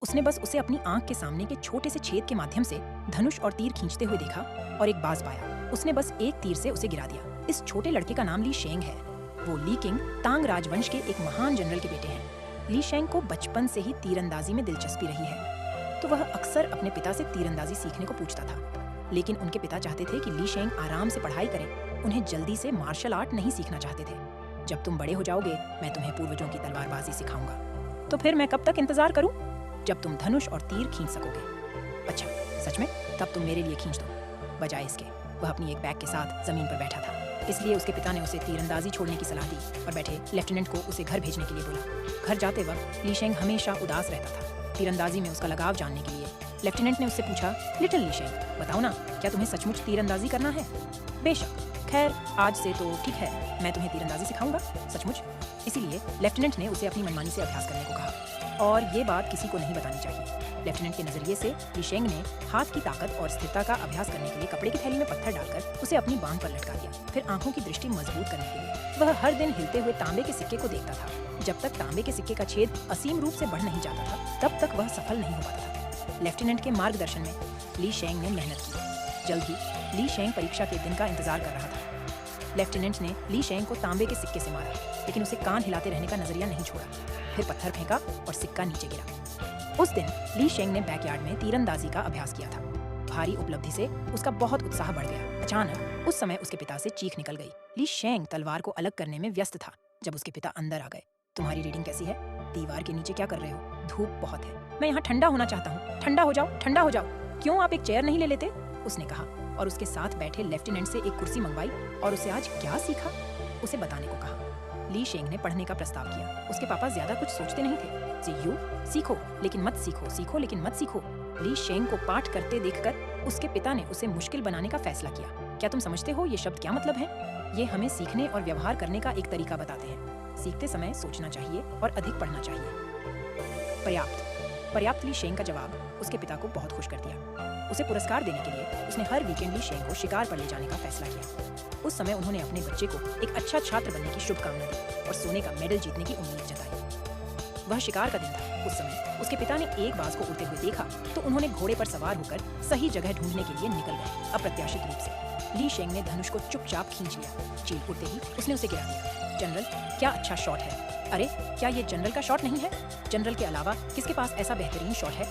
उसने बस उसे अपनी आंख के सामने के छोटे से छेद के माध्यम से धनुष और तीर खींचते हुए देखा और एक बाज पाया। उसने बस एक तीर से उसे गिरा दिया। इस छोटे लड़के का नाम ली शेंग है। वो ली किंग तांग राजवंश के एक महान जनरल के बेटे हैं। ली शेंग को बचपन से ही तीरंदाजी में दिलचस्पी रही है, तो वह अक्सर अपने पिता से तीरंदाजी सीखने को पूछता था। लेकिन उनके पिता चाहते थे कि ली शेंग आराम से पढ़ाई करे, उन्हें जल्दी से मार्शल आर्ट नहीं सीखना चाहते थे। जब तुम बड़े हो जाओगे, मैं तुम्हें पूर्वजों की तलवारबाजी सिखाऊंगा। तो फिर मैं कब तक इंतजार करूं? जब तुम धनुष और तीर खींच सकोगे। अच्छा, सच में? तब तुम मेरे लिए खींच दो। बजाय इसके, वह अपनी एक बैग के साथ जमीन पर बैठा था, इसलिए उसके पिता ने उसे तीरंदाजी छोड़ने की सलाह दी और बैठे लेफ्टिनेंट को उसे घर भेजने के लिए बोला। घर जाते वक्त ली शेंग हमेशा उदास रहता था। तीरंदाजी में उसका लगाव जानने के लिए लेफ्टिनेंट ने उससे पूछा, लिटिल ली शेंग, बताओ ना, क्या तुम्हें सचमुच तीरंदाजी करना है? बेशक। खैर, आज से तो ठीक है, मैं तुम्हें तीरंदाजी सिखाऊंगा। सचमुच? इसीलिए लेफ्टिनेंट ने उसे अपनी मनमानी से अभ्यास करने को कहा, और ये बात किसी को नहीं बतानी चाहिए। लेफ्टिनेंट के नजरिए से ली शेंग ने हाथ की ताकत और स्थिरता का अभ्यास करने के लिए कपड़े की थैली में पत्थर डालकर उसे अपनी बांह पर लटका दिया। फिर आंखों की दृष्टि मजबूत करने के लिए वह हर दिन हिलते हुए तांबे के सिक्के को देखता था। जब तक तांबे के सिक्के का छेद असीम रूप से बढ़ नहीं जाता था, तब तक वह सफल नहीं हो पाता था। लेफ्टिनेंट के मार्गदर्शन में ली शेंग ने मेहनत की। जल्द ही ली शेंग परीक्षा के दिन का इंतजार कर रहा था। लेफ्टिनेंट ने ली शेंग को तांबे के सिक्के से मारा, लेकिन उसे कान हिलाते रहने का नजरिया नहीं छोड़ा। फिर पत्थर फेंका और सिक्का नीचे गिरा। उस दिन ली शेंग ने बैकयार्ड में तीरंदाजी का अभ्यास किया था। भारी उपलब्धि से उसका बहुत उत्साह बढ़ गया। अचानक उस समय उसके पिता से चीख निकल गई। ली शेंग तलवार को अलग करने में व्यस्त था जब उसके पिता अंदर आ गए। तुम्हारी रीडिंग कैसी है? दीवार के नीचे क्या कर रहे हो? धूप बहुत है। मैं यहाँ ठंडा होना चाहता हूँ। ठंडा हो जाओ, ठंडा हो जाओ। क्यों आप एक चेयर नहीं ले लेते? उसने कहा, और उसके साथ बैठे लेफ्टिनेंट से एक कुर्सी मंगवाई और उसे आज क्या सीखा उसे बताने को कहा। ली शेंग ने पढ़ने का प्रस्ताव किया। उसके पापा ज्यादा कुछ सोचते नहीं थे। सीखो लेकिन मत सीखो, सीखो लेकिन मत सीखो। ली शेंग को पाठ करते देखकर उसके पिता ने उसे मुश्किल बनाने का फैसला किया। क्या तुम समझते हो ये शब्द क्या मतलब है? ये हमें सीखने और व्यवहार करने का एक तरीका बताते हैं। सीखते समय सोचना चाहिए और अधिक पढ़ना चाहिए। पर्याप्त ली शेंग का जवाब उसके पिता को बहुत खुश कर दिया। उसे पुरस्कार देने के लिए उसने हर वीकेंड ली शेंग को शिकार पर ले जाने का फैसला किया। उस समय उन्होंने अपने बच्चे को एक अच्छा छात्र बनने की शुभकामना दी और सोने का मेडल जीतने की उम्मीद जताई। वह शिकार का दिन था। उस समय उसके पिता ने एक बाज को उड़ते हुए देखा तो उन्होंने घोड़े पर सवार होकर सही जगह ढूंढने के लिए निकल गए। अप्रत्याशित रूप से ली शेंग ने धनुष को चुपचाप खींच लिया। चील उड़ते ही उसने उसे गिरा दिया। जनरल, क्या अच्छा शॉट है! अरे, क्या ये जनरल का शॉट नहीं है? जनरल के अलावा किसके पास ऐसा बेहतरीन शॉट है?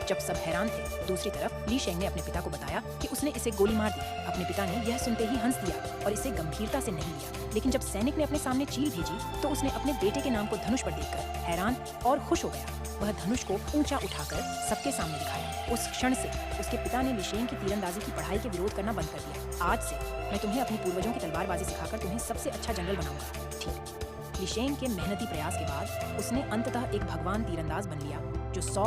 जब सब हैरान थे, दूसरी तरफ ली शेंग ने अपने पिता को बताया कि उसने इसे गोली मार दी। अपने पिता ने यह सुनते ही हंस दिया और इसे गंभीरता से नहीं लिया। लेकिन जब सैनिक ने अपने सामने चील भेजी तो उसने अपने बेटे के नाम को धनुष पर देखकर हैरान और खुश हो गया। वह धनुष को ऊंचा उठाकर सबके सामने दिखाया। उस क्षण से उसके पिता ने ली शेंग की तीरंदाजी की पढ़ाई के विरोध करना बंद कर दिया। आज से मैं तुम्हें अपनी पूर्वजों की तलवारबाजी सिखाकर तुम्हें सबसे अच्छा जनरल बनाऊंगा। ठीक। ली शेंग के मेहनती प्रयास के बाद उसने अंततः एक भगवान तीरंदाज बन लिया जो 100